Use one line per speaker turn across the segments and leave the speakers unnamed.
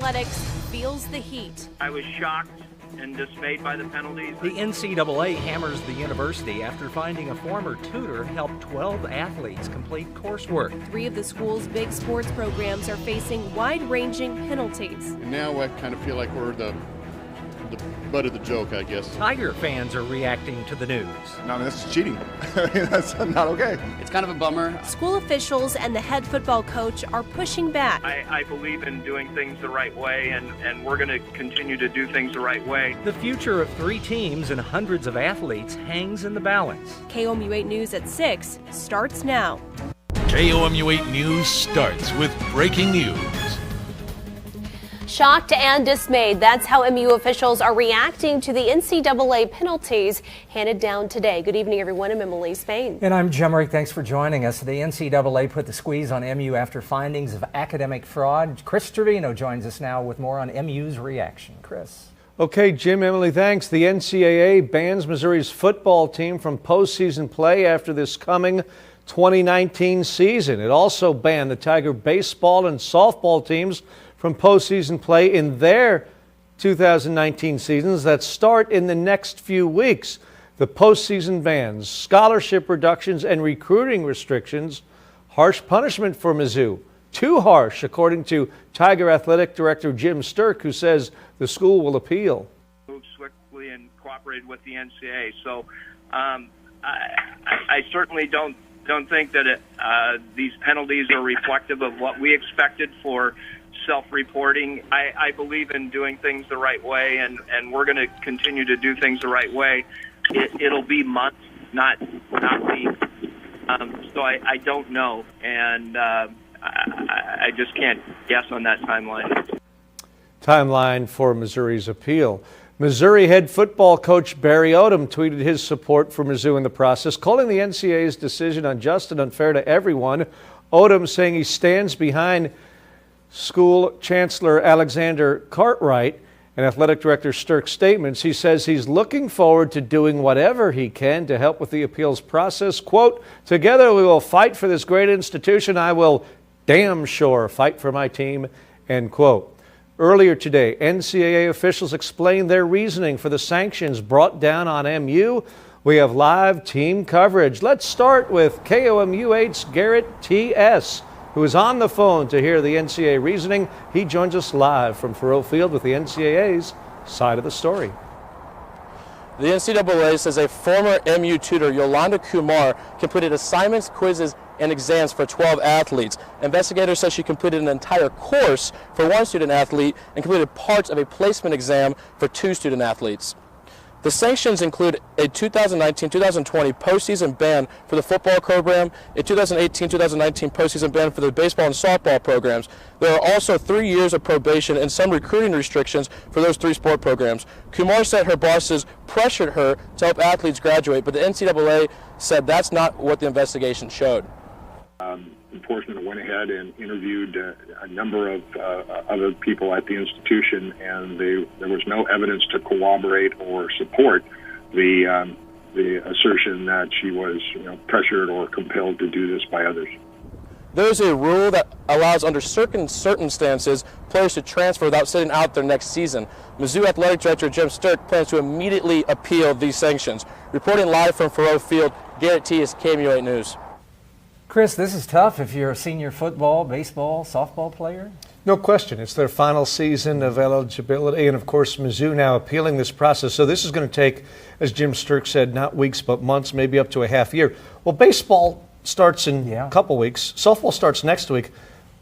Athletics feels the heat.
I was shocked and dismayed by the penalties.
The NCAA hammers the university after finding a former tutor helped 12 athletes complete coursework.
3 of the school's big sports programs are facing wide-ranging penalties.
And now I kind of feel like we're the butt of the joke, I guess.
Tiger fans are reacting to the news.
No, that's cheating. That's not okay.
It's kind of a bummer.
School officials and the head football coach are pushing back.
I believe in doing things the right way, and we're going to continue to do things the right way.
The future of 3 teams and hundreds of athletes hangs in the balance.
KOMU 8 News at 6 starts now.
KOMU 8 News starts with breaking news.
Shocked and dismayed, that's how MU officials are reacting to the NCAA penalties handed down today. Good evening, everyone. I'm Emily Spain.
And I'm Jim Rick. Thanks for joining us. The NCAA put the squeeze on MU after findings of academic fraud. Chris Trevino joins us now with more on MU's reaction. Chris.
Okay, Jim, Emily, thanks. The NCAA bans Missouri's football team from postseason play after this coming 2019 season. It also banned the Tiger baseball and softball teams from postseason play in their 2019 seasons that start in the next few weeks. The postseason bans, scholarship reductions, and recruiting restrictions. Harsh punishment for Mizzou. Too harsh, according to Tiger Athletic Director Jim Sterk, who says the school will appeal.
Moved swiftly and cooperated with the NCAA. So I certainly don't think that these penalties are reflective of what we expected for self-reporting. I believe in doing things the right way, and we're going to continue to do things the right way. It'll be months, not weeks. So I don't know, and I just can't guess on that timeline.
Timeline for Missouri's appeal. Missouri head football coach Barry Odom tweeted his support for Mizzou in the process, calling the NCAA's decision unjust and unfair to everyone. Odom saying he stands behind School Chancellor Alexander Cartwright and Athletic Director Sterk's statements. He says he's looking forward to doing whatever he can to help with the appeals process. Quote, "Together we will fight for this great institution. I will damn sure fight for my team," end quote. Earlier today, NCAA officials explained their reasoning for the sanctions brought down on MU. We have live team coverage. Let's start with KOMU 8's Garrett T.S., who is on the phone to hear the NCAA reasoning. He joins us live from Faurot Field with the NCAA's side of the story.
The NCAA says a former MU tutor, Yolanda Kumar, completed assignments, quizzes, and exams for 12 athletes. Investigators say she completed an entire course for 1 student athlete and completed parts of a placement exam for 2 student athletes. The sanctions include a 2019-2020 postseason ban for the football program, a 2018-2019 postseason ban for the baseball and softball programs. There are also 3 years of probation and some recruiting restrictions for those 3 sport programs. Kumar said her bosses pressured her to help athletes graduate, but the NCAA said that's not what the investigation showed.
Enforcement went ahead and interviewed a number of other people at the institution, and there was no evidence to corroborate or support the assertion that she was pressured or compelled to do this by others.
There's a rule that allows, under certain circumstances, players to transfer without sitting out their next season. Mizzou Athletic Director Jim Sterk plans to immediately appeal these sanctions. Reporting live from Faurot Field, Garrett T. is KOMU 8 News.
Chris, this is tough if you're a senior football, baseball, softball player.
No question. It's their final season of eligibility, and of course Mizzou now appealing this process. So this is going to take, as Jim Sterk said, not weeks but months, maybe up to a half year. Well, baseball starts in a couple weeks. Softball starts next week.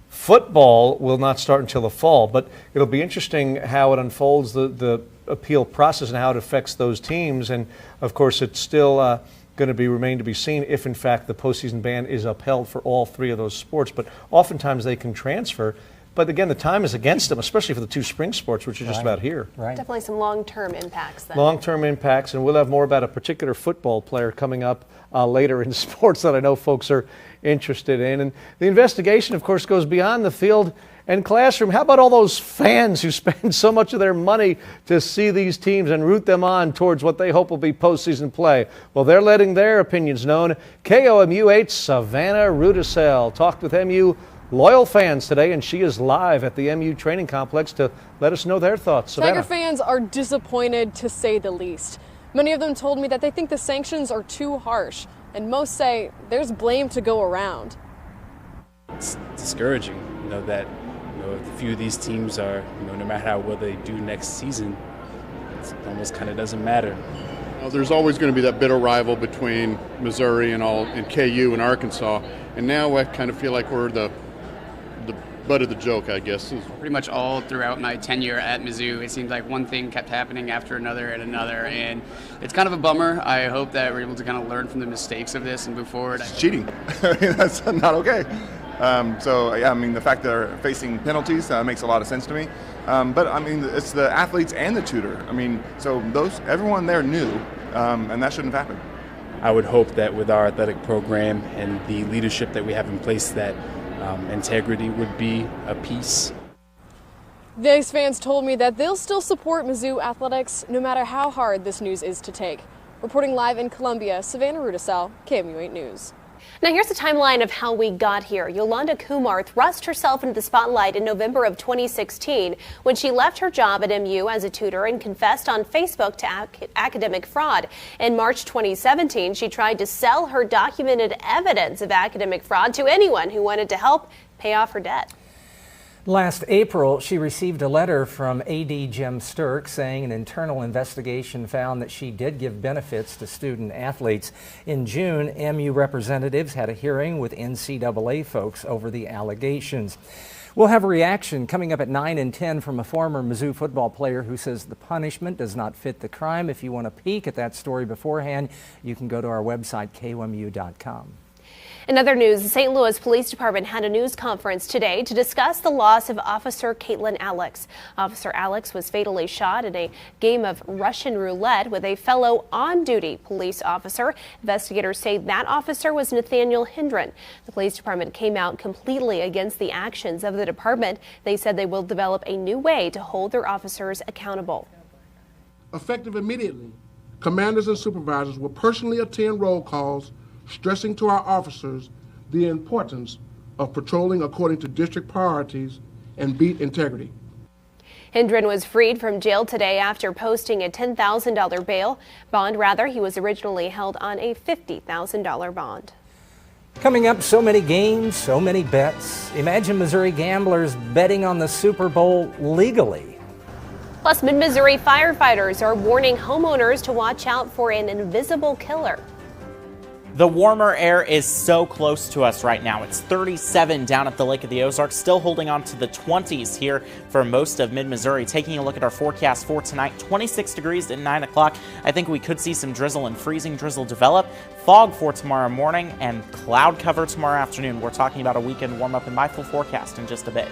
Football will not start until the fall, but it'll be interesting how it unfolds, the appeal process and how it affects those teams. And of course it's still going to remain to be seen if in fact the postseason ban is upheld for all 3 of those sports. But oftentimes they can transfer. But again, the time is against them, especially for the 2 spring sports, which are just about here.
Right. Definitely some long-term impacts then.
Long-term impacts, and we'll have more about a particular football player coming up later in sports that I know folks are interested in. And the investigation, of course, goes beyond the field and classroom. How about all those fans who spend so much of their money to see these teams and root them on towards what they hope will be postseason play? Well, they're letting their opinions known. KOMU 8's Savannah Rudisell talked with MU loyal fans today, and she is live at the MU training complex to let us know their thoughts. Savannah.
Tiger fans are disappointed, to say the least. Many of them told me that they think the sanctions are too harsh, and most say there's blame to go around.
It's discouraging, that a few of these teams are, no matter how well they do next season, it almost kind of doesn't matter.
There's always going to be that bitter rival between Missouri and KU and Arkansas, and now I kind of feel like we're the butt of the joke, I guess.
Pretty much all throughout my tenure at Mizzou, it seems like one thing kept happening after another and another, and it's kind of a bummer. I hope that we're able to kind of learn from the mistakes of this and move forward.
It's cheating. That's not okay. The fact that they're facing penalties makes a lot of sense to me. But it's the athletes and the tutor. Everyone there knew, and that shouldn't have happened.
I would hope that with our athletic program and the leadership that we have in place, that integrity would be a piece.
These fans told me that they'll still support Mizzou athletics no matter how hard this news is to take. Reporting live in Columbia, Savannah Rudisell, KMU8 News.
Now here's the timeline of how we got here. Yolanda Kumar thrust herself into the spotlight in November of 2016 when she left her job at MU as a tutor and confessed on Facebook to academic fraud. In March 2017, she tried to sell her documented evidence of academic fraud to anyone who wanted to help pay off her debt.
Last April, she received a letter from AD Jim Sturck saying an internal investigation found that she did give benefits to student athletes. In June, MU representatives had a hearing with NCAA folks over the allegations. We'll have a reaction coming up at 9 and 10 from a former Mizzou football player who says the punishment does not fit the crime. If you want to peek at that story beforehand, you can go to our website, KOMU.com.
In other news, the St. Louis Police Department had a news conference today to discuss the loss of Officer Caitlin Alex. Officer Alex was fatally shot in a game of Russian roulette with a fellow on-duty police officer. Investigators say that officer was Nathaniel Hendren. The police department came out completely against the actions of the department. They said they will develop a new way to hold their officers accountable.
Effective immediately, commanders and supervisors will personally attend roll calls, stressing to our officers the importance of patrolling according to district priorities and beat integrity.
Hendren was freed from jail today after posting a $10,000 bail bond. He was originally held on a $50,000 bond.
Coming up, so many games, so many bets. Imagine Missouri gamblers betting on the Super Bowl legally.
Plus, Mid-Missouri firefighters are warning homeowners to watch out for an invisible killer.
The warmer air is so close to us right now. It's 37 down at the Lake of the Ozarks, still holding on to the 20s here for most of mid-Missouri. Taking a look at our forecast for tonight, 26 degrees at 9 o'clock. I think we could see some drizzle and freezing drizzle develop. Fog for tomorrow morning and cloud cover tomorrow afternoon. We're talking about a weekend warm-up in my full forecast in just a bit.